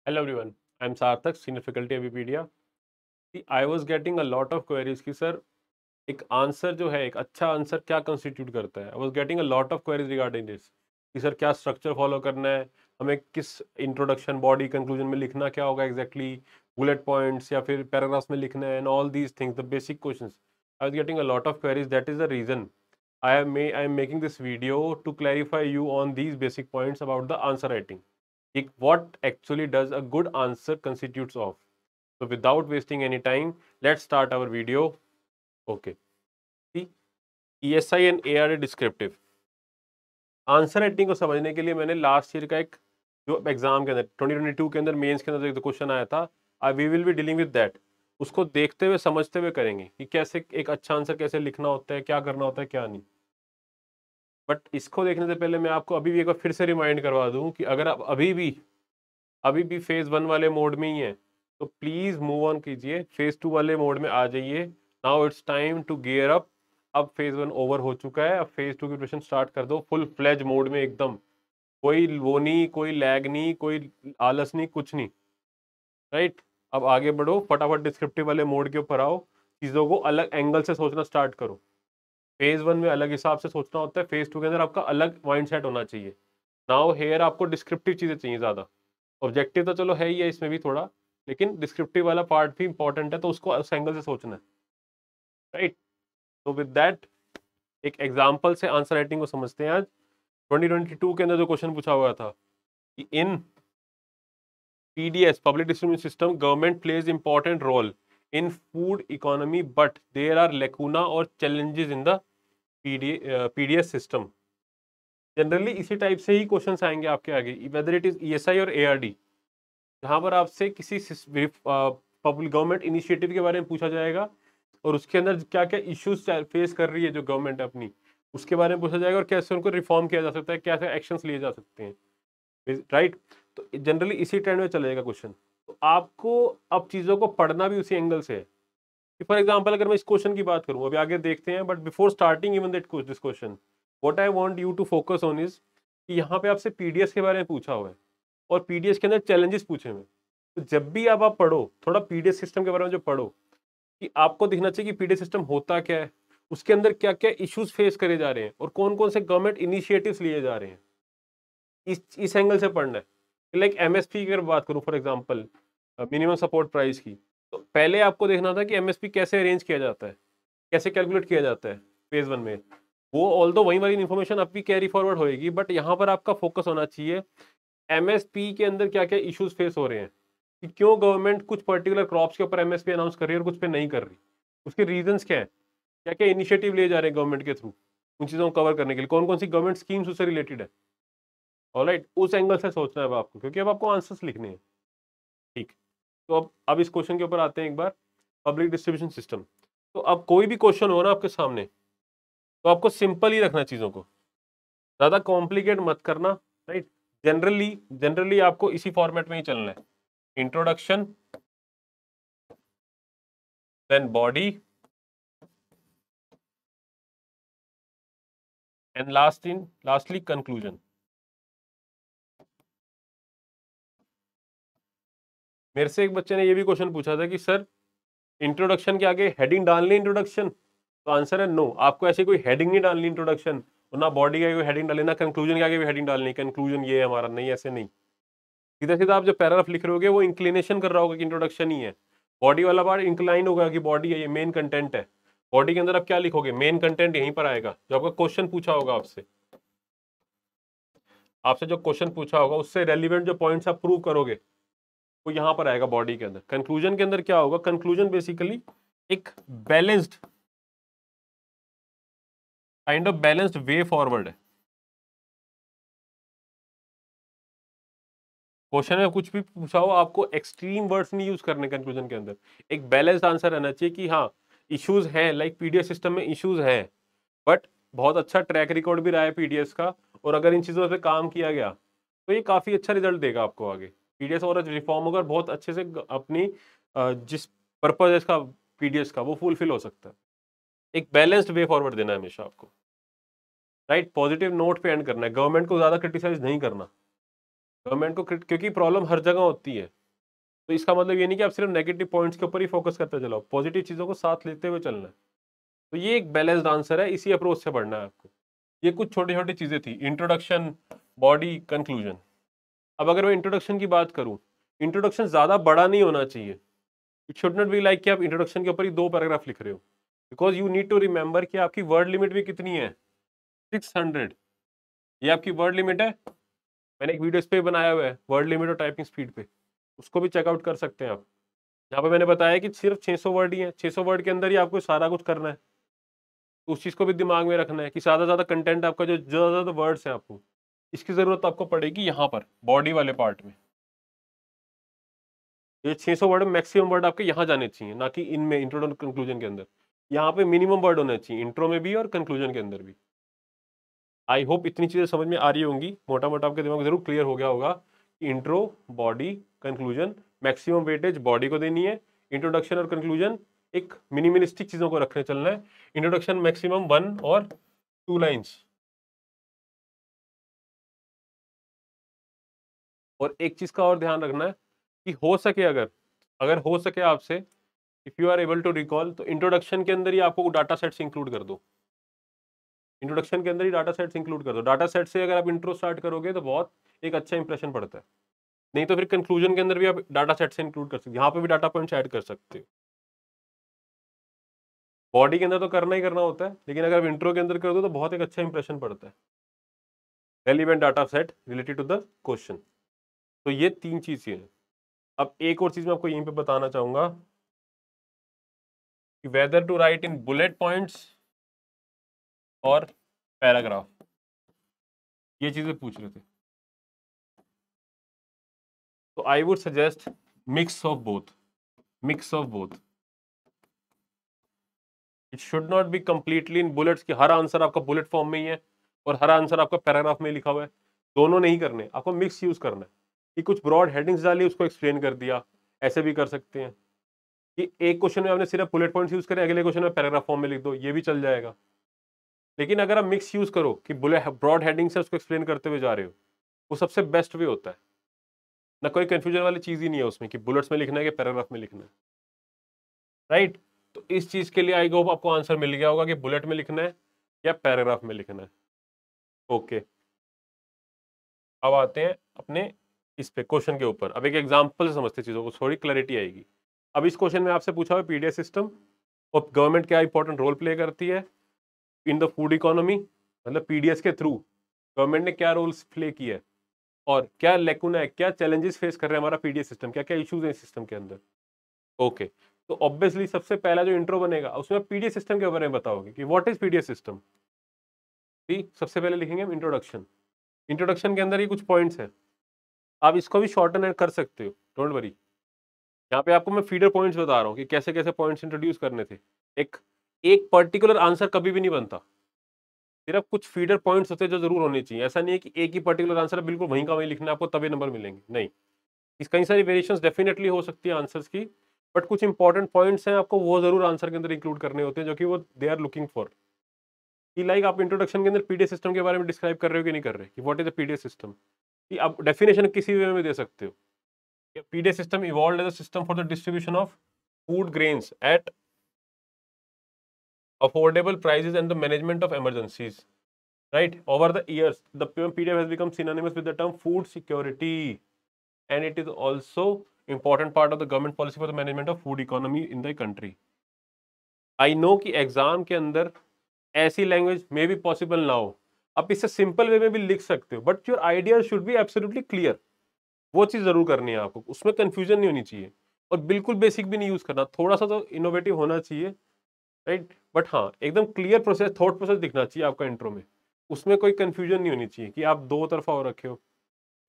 Hello everyone, I'm Sarthak, senior faculty at Wikipedia. See, I was getting a lot of queries कि sir एक answer जो है एक अच्छा आंसर क्या कंस्टिट्यूट करता है. I was getting a lot of queries regarding this कि सर क्या स्ट्रक्चर फॉलो करना है, हमें किस इंट्रोडक्शन बॉडी कंक्लूजन में लिखना क्या होगा एग्जैक्टली, बुलेट पॉइंट्स या फिर पैराग्राफ्स में लिखना है, and all these things, the basic questions. I was getting a lot of queries. That is the reason I am making this video to clarify you on these basic points about the answer writing. What actually does a good answer constitutes of. So without wasting any time, let's start our video. Okay. See, ESI and ARA descriptive. Answer writing को समझने के लिए मैंने last year का एक जो exam के अंदर 2022 के अंदर मेंस के अंदर एक क्वेश्चन आया था, we will be dealing with that. उसको देखते हुए समझते हुए करेंगे कि कैसे एक अच्छा आंसर कैसे लिखना होता है, क्या करना होता है, क्या नहीं. बट इसको देखने से पहले मैं आपको अभी भी एक बार फिर से रिमाइंड करवा दूं कि अगर आप अभी भी फेज 1 वाले मोड में ही है तो प्लीज मूव ऑन कीजिए, फेज 2 वाले मोड में आ जाइए. Now it's time to gear up. अब फेज 1 ओवर हो चुका है, अब फेज 2 की प्रिपरेशन स्टार्ट कर दो फुल फ्लेज मोड में एकदम. कोई वो नहीं, कोई लैग नहीं, कोई आलस नहीं, कुछ नहीं. राइट. अब आगे बढ़ो, फटाफट डिस्क्रिप्टिव वाले मोड के ऊपर आओ, चीज़ों को अलग एंगल से सोचना स्टार्ट करो. फेज 1 में अलग हिसाब से सोचना होता है, फेज 2 के अंदर आपका अलग माइंडसेट होना चाहिए. नाउ हेयर आपको डिस्क्रिप्टिव चीज़ें चाहिए ज़्यादा. ऑब्जेक्टिव तो चलो है ही है इसमें भी थोड़ा, लेकिन डिस्क्रिप्टिव वाला पार्ट भी इंपॉर्टेंट है, तो उसको उस एंगल से सोचना है. राइट. तो विद दैट एक एग्जांपल से आंसर राइटिंग को समझते हैं. आज 2022 के अंदर जो क्वेश्चन पूछा हुआ था कि in PDS public distribution system government plays important role in food economy but there are lacuna और challenges in the PDS system. Generally इसी टाइप से ही क्वेश्चंस आएंगे आपके आगे, वेदर इट इज ESI और ARD, जहाँ पर आपसे किसी पब्लिक गवर्नमेंट इनिशिएटिव के बारे में पूछा जाएगा और उसके अंदर क्या क्या इश्यूज फेस कर रही है जो गवर्नमेंट अपनी, उसके बारे में पूछा जाएगा और कैसे उनको रिफॉर्म किया जा सकता है, कैसे एक्शंस लिए जा सकते हैं. राइट. तो जनरली इसी ट्रेंड में चलेगा क्वेश्चन. तो आपको अब चीज़ों को पढ़ना भी उसी एंगल से है. फॉर एग्जाम्पल अगर मैं इस क्वेश्चन की बात करूँ, अभी आगे देखते हैं, but before starting even this question what I want you to focus on is कि यहाँ पे आपसे PDS के बारे में पूछा हुआ है और PDS के अंदर चैलेंजेस पूछे हुए. तो जब भी आप पढ़ो थोड़ा PDS सिस्टम के बारे में जो पढ़ो, कि आपको दिखना चाहिए कि PDS सिस्टम होता क्या है, उसके अंदर क्या क्या इश्यूज फेस करे जा रहे हैं और कौन कौन से गवर्नमेंट इनिशिएटिव्स लिए जा रहे हैं. इस एंगल से पढ़ना है. लाइक MSP की अगर बात करूं, for example minimum support price की, तो पहले आपको देखना था कि MSP कैसे अरेंज किया जाता है, कैसे कैलकुलेट किया जाता है फेज 1 में. वो ऑल्दो वही वाली इन्फॉर्मेशन अब भी कैरी फॉरवर्ड होएगी, बट यहाँ पर आपका फोकस होना चाहिए MSP के अंदर क्या क्या इश्यूज फेस हो रहे हैं, कि क्यों गवर्नमेंट कुछ पर्टिकुलर क्रॉप्स के ऊपर MSP अनाउंस कर रही है और कुछ पे नहीं कर रही, उसके रीजंस क्या है, क्या क्या इनिशिएटिव लिए जा रहे हैं गवर्नमेंट के थ्रू उन चीज़ों को कवर करने के लिए, कौन कौन सी गवर्नमेंट स्कीम्स उससे रिलेटेड है. ऑलराइट. उस एंगल से सोचना है अब आपको, क्योंकि अब आपको आंसर्स लिखने हैं. ठीक. तो अब इस क्वेश्चन के ऊपर आते हैं एक बार, पब्लिक डिस्ट्रीब्यूशन सिस्टम. तो अब कोई भी क्वेश्चन हो ना आपके सामने, तो आपको सिंपल ही रखना चीज़ों को, ज़्यादा कॉम्प्लिकेट मत करना. राइट. जनरली आपको इसी फॉर्मेट में ही चलना है. Introduction, then body, and lastly conclusion. मेरे से एक बच्चे ने ये भी क्वेश्चन पूछा था कि सर इंट्रोडक्शन के आगे हेडिंग डालनी इंट्रोडक्शन. तो आंसर है नो, आपको ऐसी कोई हेडिंग नहीं डालनी इंट्रोडक्शन, ना बॉडी का कोई हेडिंग डालनी, ना कंक्लूजन के आगे भी हेडिंग डालनी, कंक्लूजन ये है हमारा, नहीं ऐसे नहीं. सीधा सीधा आप जो पैराग्राफ लिख रहे होगे वो इंक्लिनेशन कर रहा होगा कि इंट्रोडक्शन ही है. बॉडी वाला पार्ट इंक्लाइन होगा कि बॉडी है, ये मेन कंटेंट है. बॉडी के अंदर आप क्या लिखोगे, मेन कंटेंट यहीं पर आएगा. जो आपका क्वेश्चन पूछा होगा आपसे जो क्वेश्चन पूछा होगा उससे रेलिवेंट जो पॉइंट्स आप प्रूव करोगे वो यहाँ पर आएगा बॉडी के अंदर. कंक्लूजन के अंदर क्या होगा, कंक्लूजन बेसिकली एक balanced kind of balanced way forward है. क्वेश्चन में कुछ भी पूछा हो, आपको एक्सट्रीम वर्ड्स नहीं यूज करने कंक्लूजन के अंदर. एक बैलेंस्ड आंसर रहना चाहिए कि हाँ इश्यूज हैं, लाइक PDS सिस्टम में इश्यूज हैं, बट बहुत अच्छा ट्रैक रिकॉर्ड भी रहा है PDS का, और अगर इन चीज़ों पे काम किया गया तो ये काफ़ी अच्छा रिजल्ट देगा आपको आगे. PDS और रिफॉर्म अगर बहुत अच्छे से अपनी जिस पर्पज इसका PDS का वो फुलफिल हो सकता है. एक बैलेंस्ड वे फॉरवर्ड देना है हमेशा आपको. राइट. पॉजिटिव नोट पे एंड करना है, गवर्नमेंट को ज़्यादा क्रिटिसाइज नहीं करना. गवर्नमेंट को क्योंकि प्रॉब्लम हर जगह होती है, तो इसका मतलब ये नहीं कि आप सिर्फ नेगेटिव पॉइंट्स के ऊपर ही फोकस करते चलो, पॉजिटिव चीज़ों को साथ लेते हुए चलना है। तो ये एक बैलेंस्ड आंसर है, इसी अप्रोच से पढ़ना है आपको। ये कुछ छोटी छोटी चीज़ें थी, इंट्रोडक्शन, बॉडी, कंक्लूजन। अब अगर मैं इंट्रोडक्शन की बात करूं, इंट्रोडक्शन ज़्यादा बड़ा नहीं होना चाहिए। It should not be like कि आप इंट्रोडक्शन के ऊपर ही 2 पैराग्राफ लिख रहे हो, because you need to remember कि आपकी वर्ड लिमिट भी कितनी है, 600। ये आपकी वर्ड लिमिट है। मैंने एक वीडियो इस पे बनाया हुआ है, वर्ड लिमिट और टाइपिंग स्पीड पे, उसको भी चेकआउट कर सकते हैं आप। यहाँ पे मैंने बताया कि सिर्फ 600 वर्ड ही है, 600 वर्ड के अंदर ही आपको सारा कुछ करना है। तो उस चीज़ को भी दिमाग में रखना है कि ज़्यादा ज़्यादा कंटेंट आपका जो ज़्यादा वर्ड्स है आपको, इसकी ज़रूरत आपको पड़ेगी यहाँ पर बॉडी वाले पार्ट में। ये 600 वर्ड में मैक्सिमम वर्ड आपके यहाँ जाने चाहिए, ना कि इनमें इंट्रो और कंक्लूजन के अंदर। यहाँ पे मिनिमम वर्ड होने चाहिए, इंट्रो में भी और कंक्लूजन के अंदर भी। आई होप इतनी चीज़ें समझ में आ रही होंगी, मोटा मोटा आपके दिमाग में जरूर क्लियर हो गया होगा कि intro, body, conclusion, maximum weightage body को देनी है। इंट्रोडक्शन और कंक्लूजन एक मिनिमलिस्टिक चीज़ों को रखने चलना है। इंट्रोडक्शन मैक्सिमम 1 और 2 लाइन्स। और एक चीज़ का और ध्यान रखना है कि हो सके, अगर अगर हो सके आपसे, if you are able to recall, तो इंट्रोडक्शन के अंदर ही आपको डाटा सेट्स इंक्लूड कर दो। इंट्रोडक्शन के अंदर ही डाटा सेट्स इंक्लूड कर दो। डाटा सेट से अगर आप इंट्रो स्टार्ट करोगे तो बहुत एक अच्छा इंप्रेशन पड़ता है। नहीं तो फिर कंक्लूजन के अंदर भी आप डाटा सेट से इंक्लूड कर सकते हो, यहाँ पे भी डाटा पॉइंट्स ऐड कर सकते हो। बॉडी के अंदर तो करना ही करना होता है, लेकिन अगर आप इंट्रो के अंदर कर दो तो बहुत एक अच्छा इंप्रेशन पड़ता है, relevant data set related to the question. तो ये 3 चीजें हैं। अब एक और चीज मैं आपको यहीं पे बताना चाहूंगा कि whether to write in bullet points और पैराग्राफ, ये चीजें पूछ रहे थे। तो I would suggest mix of both, mix of both. It should not be completely in bullets कि हर आंसर आपका बुलेट फॉर्म में ही है और हर आंसर आपका पैराग्राफ में लिखा हुआ है। दोनों नहीं करने, आपको मिक्स यूज करना है कि कुछ ब्रॉड हेडिंग्स डाली, उसको एक्सप्लेन कर दिया। ऐसे भी कर सकते हैं कि एक क्वेश्चन में आपने सिर्फ बुलेट पॉइंट्स यूज करे, अगले क्वेश्चन में पैराग्राफ फॉर्म में लिख दो, ये भी चल जाएगा। लेकिन अगर आप मिक्स यूज करो कि बुलेट ब्रॉड हेडिंग से उसको एक्सप्लेन करते हुए जा रहे हो, वो सबसे बेस्ट वे होता है। ना कोई कंफ्यूजन वाली चीज ही नहीं है उसमें कि बुलेट्स में लिखना है कि पैराग्राफ में लिखना है, राइट। तो इस चीज के लिए आई होप आपको आंसर मिल गया होगा कि बुलेट में लिखना है या पैराग्राफ में लिखना है। ओके, अब आते हैं अपने इस पे क्वेश्चन के ऊपर। अब एक एग्जांपल से समझते चीजों को, थोड़ी क्लैरिटी आएगी। अब इस क्वेश्चन में आपसे पूछा हुआ पीडीएस सिस्टम और गवर्नमेंट क्या इंपॉर्टेंट रोल प्ले करती है इन द फूड इकोनॉमी, मतलब पीडीएस के थ्रू गवर्नमेंट ने क्या रोल्स प्ले किया है और क्या लेकुना है, क्या चैलेंजेस फेस कर रहा है हमारा पीडीएस सिस्टम, क्या क्या इश्यूज है इस सिस्टम के अंदर। ओके, तो ऑब्वियसली सबसे पहला जो इंट्रो बनेगा उसमें पीडीएस सिस्टम के बारे में बताओगे कि व्हाट इज पीडीएस सिस्टम। ठीक, सबसे पहले लिखेंगे हम इंट्रोडक्शन। इंट्रोडक्शन के अंदर ही कुछ पॉइंट्स हैं, आप इसको भी शॉर्टन कर सकते हो, डोंट वरी। यहाँ पे आपको मैं फीडर पॉइंट्स बता रहा हूँ कि कैसे कैसे पॉइंट्स इंट्रोड्यूस करने थे। एक एक पर्टिकुलर आंसर कभी भी नहीं बनता, सिर्फ कुछ फीडर पॉइंट्स होते हैं जो जरूर होने चाहिए। ऐसा नहीं है कि एक ही पर्टिकुलर आंसर बिल्कुल वहीं का वहीं लिखना है आपको तभी नंबर मिलेंगे, नहीं। इस कई सारी वेरिएशंस डेफिनेटली हो सकती है आंसर्स की, बट कुछ इंपॉर्टेंट पॉइंट्स हैं आपको वो जरूर आंसर के अंदर इंक्लूड करने होते हैं जो कि वो दे आर लुकिंग फॉर। कि लाइक आप इंट्रोडक्शन के अंदर पीडीएस सिस्टम के बारे में डिस्क्राइब कर रहे हो कि नहीं कर रहे कि what is the PDS system, कि आप डेफिनेशन किसी वे में दे सकते हो। PDS system evolved as a system for the distribution of food grains at affordable prices and the management of emergencies, right? Over the years the pdf has become synonymous with the term food security, and it is also important part of the government policy for the management of food economy in the country. I know कि exam के अंदर ऐसी language में भी possible ना हो, आप इसे सिंपल वे में भी लिख सकते हो, but your idea should be absolutely clear. वो चीज जरूर करनी है आपको, उसमें कंफ्यूजन नहीं होनी चाहिए और बिल्कुल बेसिक भी नहीं यूज करना, थोड़ा सा तो इनोवेटिव होना चाहिए, राइट। बट हाँ, एकदम क्लियर प्रोसेस, थॉट प्रोसेस दिखना चाहिए आपका इंट्रो में, उसमें कोई कंफ्यूजन नहीं होनी चाहिए कि आप दो तरफा हो रखे हो,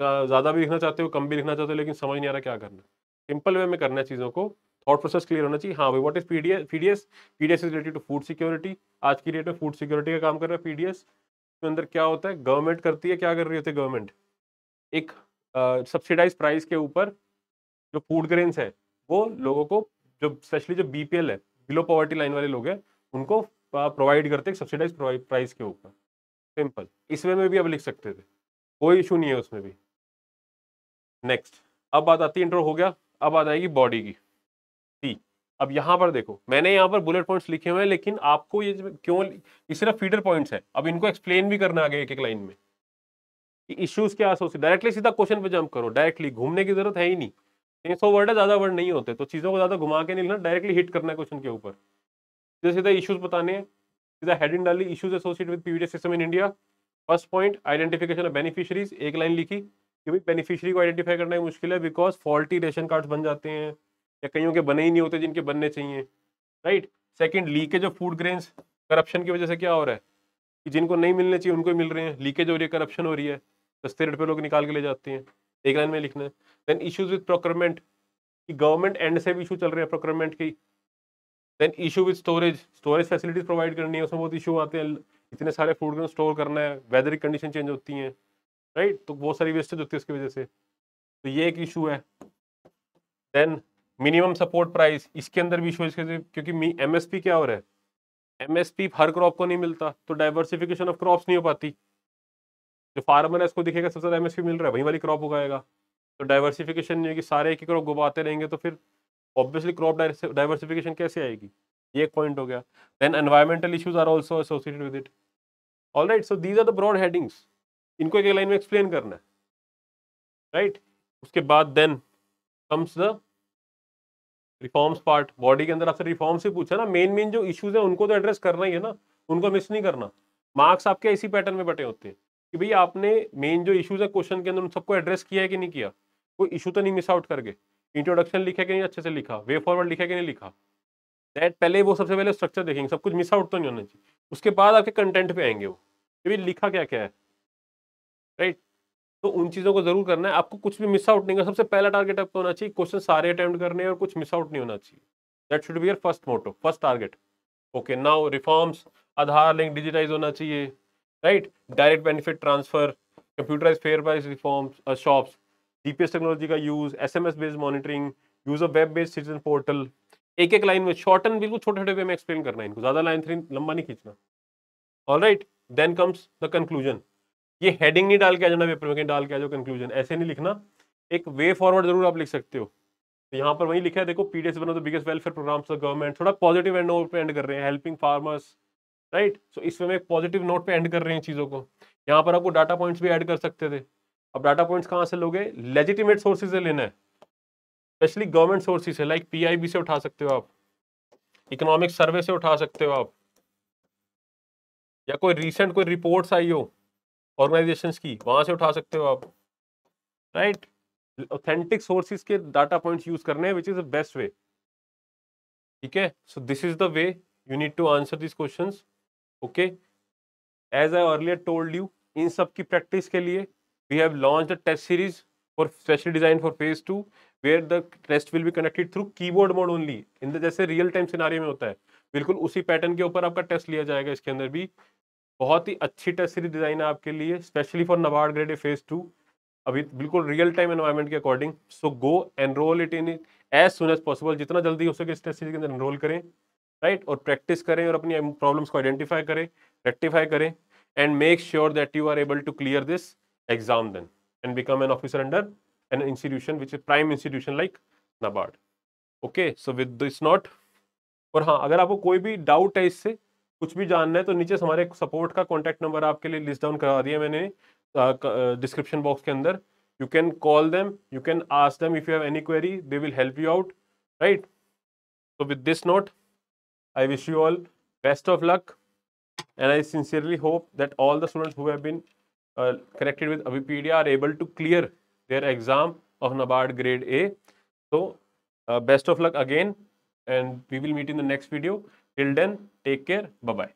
ज्यादा भी लिखना चाहते हो कम भी लिखना चाहते हो लेकिन समझ नहीं आ रहा क्या करना। सिंपल वे में करना है चीजों को, थॉट प्रोसेस क्लियर होना चाहिए। हाँ भाई, what is PDS, PDS is related to food security. आज की डेट में फूड सिक्योरिटी का काम कर रहा है पीडीएस। के अंदर क्या होता है, गवर्नमेंट करती है, क्या कर रही होती है गवर्नमेंट, एक सब्सिडाइज प्राइस के ऊपर जो फूड ग्रेन्स है वो लोगों को, जो स्पेशली जो बीपीएल है, बिलो पॉवर्टी लाइन वाले लोग हैं, उनको प्रोवाइड करते हैं सब्सिडाइज प्राइस के ऊपर। सिंपल, इस वे में भी अब लिख सकते थे, कोई इशू नहीं है उसमें भी। नेक्स्ट, अब बात आती है, इंट्रो हो गया, अब आ जाएगी बॉडी की। सी, अब यहाँ पर देखो मैंने यहाँ पर बुलेट पॉइंट्स लिखे हुए हैं, लेकिन आपको ये क्यों, ये सिर्फ फीडर पॉइंट्स है, अब इनको एक्सप्लेन भी करना आगे एक एक लाइन में कि इश्यूज क्या एसोसिएट। डायरेक्टली सीधा क्वेश्चन पे जंप करो, डायरेक्टली घूमने की जरूरत है ही नहीं। 300 वर्ड है, ज्यादा वर्ड नहीं होते, तो चीजों को ज्यादा घुमा के नहीं लेना, डायरेक्टली हिट करना है क्वेश्चन के ऊपर। सीधा सीधा इश्यूज बताने हैं, सीधा हेडिंग डाली, issues associated with PVD system in India. First point, identification of beneficiaries, एक लाइन लिखी कि भाई बेनिफिशियरी को आइडेंटिफाई करना ही मुश्किल है बिकॉज फॉल्टी रेशन कार्ड्स बन जाते हैं या कईयों के बने ही नहीं होते जिनके बनने चाहिए, right. Second, leakage of food grains, corruption की वजह से क्या हो रहा है कि जिनको नहीं मिलने चाहिए उनको ही मिल रहे हैं, लीकेज हो रही है, करप्शन हो रही है, सस्ते रेट पे लोग निकाल के ले जाते हैं, एक लाइन में लिखना है। देन इश्यूज विद प्रोक्योरमेंट, कि गवर्नमेंट एंड से भी इशू चल रहे हैं प्रोक्योरमेंट की। Then issue with storage, storage facilities provide करनी है, उसमें बहुत इशू आते हैं, इतने सारे फूड ग्रेन स्टोर करना है, वेदर की कंडीशन चेंज होती हैं, राइट, तो बहुत सारी वेस्टेज होती है उसकी वजह से, तो ये एक इशू है। देन मिनिमम सपोर्ट प्राइस, इसके अंदर भी इशू है क्योंकि एमएसपी क्या हो रहा है, एमएसपी हर क्रॉप को नहीं मिलता, तो डाइवर्सिफिकेशन ऑफ क्रॉप्स नहीं हो पाती। जो फार्मर है उसको दिखेगा सबसे ज्यादा एमएसपी मिल रहा है, वही वाली क्रॉप उगाएगा, तो डाइवर्सिफिकेशन नहीं होगी, सारे एक ही क्रॉप उगाते रहेंगे तो फिर ऑब्वियसली क्रॉप डाइवर्सिफिकेशन कैसे आएगी, ये एक पॉइंट हो गया। Then environmental issues are also associated with it. Alright, so these are the broad headings, इनको एक लाइन में एक्सप्लेन करना है, राइट। उसके बाद then comes the reforms part. Body के अंदर आपसे रिफॉर्म से पूछा ना, मेन जो इश्यूज है उनको तो एड्रेस करना ही है ना, उनको मिस नहीं करना। मार्क्स आपके इसी पैटर्न में बटे होते हैं कि भाई आपने मेन जो इश्यूज है क्वेश्चन के अंदर उन सबको एड्रेस किया है कि नहीं किया, कोई इशू तो नहीं मिस आउट करके, इंट्रोडक्शन लिखा कि नहीं अच्छे से लिखा, वे फॉरवर्ड लिखा कि नहीं लिखा, दैट पहले वो सबसे पहले स्ट्रक्चर देखेंगे, सब कुछ मिस आउट तो नहीं होना चाहिए, उसके बाद आपके कंटेंट पे आएंगे वो कि भाई लिखा क्या क्या है, राइट। तो उन चीजों को जरूर करना है, आपको कुछ भी मिस आउट नहीं करना, सबसे पहला टारगेट आपका होना चाहिए क्वेश्चन सारे अटेम्प्ट करने और कुछ मिस आउट नहीं होना चाहिए, that should be your first motto, first target. Okay, now reforms, Aadhaar link digitize होना चाहिए, right, direct benefit transfer, computerize fair price reforms shops, GPS technology का use, SMS based monitoring, use of web based citizen portal. एक एक line में shorten, बिल्कुल छोटे छोटे वे में एक्सप्लेन करना है इनको, ज्यादा लाइन 3 लंबा नहीं खींचना। Alright, then comes the conclusion. ये हेडिंग नहीं डाल के आ जाना पेपर में, कहीं डाल के आ जाओ कंक्लूजन, ऐसे नहीं लिखना, एक वे फॉरवर्ड जरूर आप लिख सकते हो। तो यहाँ पर वही लिखा है देखो, PDS one of the biggest welfare programmes of government, थोड़ा पॉजिटिव एंड नोट पे एंड कर रहे हैं, हेल्पिंग फार्मर्स, राइट। सो इसमें में एक पॉजिटिव नोट पे एंड कर रहे हैं चीजों को। यहाँ पर आपको डाटा पॉइंट्स भी ऐड कर सकते थे। अब डाटा पॉइंट्स कहाँ से लोगे, लेजिटिमेट सोर्सेज से लेना है, स्पेशली गवर्नमेंट सोर्सेज से, लाइक पीआईबी से उठा सकते हो आप, इकोनॉमिक सर्वे से उठा सकते हो आप, या कोई रिसेंट कोई रिपोर्ट्स आई हो ऑर्गेनाइजेशंस की, वहां से उठा सकते हो आप, राइट। ऑथेंटिक सोर्सेज के डाटा पॉइंट्स यूज करने हैं, which is the best way, ठीक है। So this is the way you need to answer this questions, okay. As I earlier told you, in सब की प्रैक्टिस के लिए we have launched a test series for specially design for phase 2 where the test will be conducted through keyboard mode only, in the जैसे real time scenario में होता है, बिल्कुल उसी पैटर्न के ऊपर आपका टेस्ट लिया जाएगा। इसके अंदर भी बहुत ही अच्छी टेस्ट सीरीज डिजाइन है आपके लिए, specially for NABARD grade A phase 2, अभी बिल्कुल रियल टाइम एनवायरनमेंट के according. So go enroll it in as soon as possible, जितना जल्दी हो सके इस टेस्ट सीरीज के अंदर एनरोल करें, राइट, और प्रैक्टिस करें और अपनी प्रॉब्लम्स को आइडेंटिफाई करें, रेक्टिफाई करें, and make sure that you are able to clear this exam then and become an officer under an institution which is prime institution like NABARD. Okay, so with this note, और हाँ, अगर आपको कोई भी doubt है, इससे कुछ भी जानना है, तो नीचे हमारे सपोर्ट का कॉन्टैक्ट नंबर आपके लिए लिस्ट डाउन करा दिया मैंने डिस्क्रिप्शन बॉक्स के अंदर। You can call them, you can ask them if you have any query, they will help you out, right. So with this note, I wish you all best of luck, and I sincerely hope that all the students who have been connected with Avipedia are able to clear their exam of NABARD grade A. So best of luck again, and we will meet in the next video. Till then, take care. Bye bye.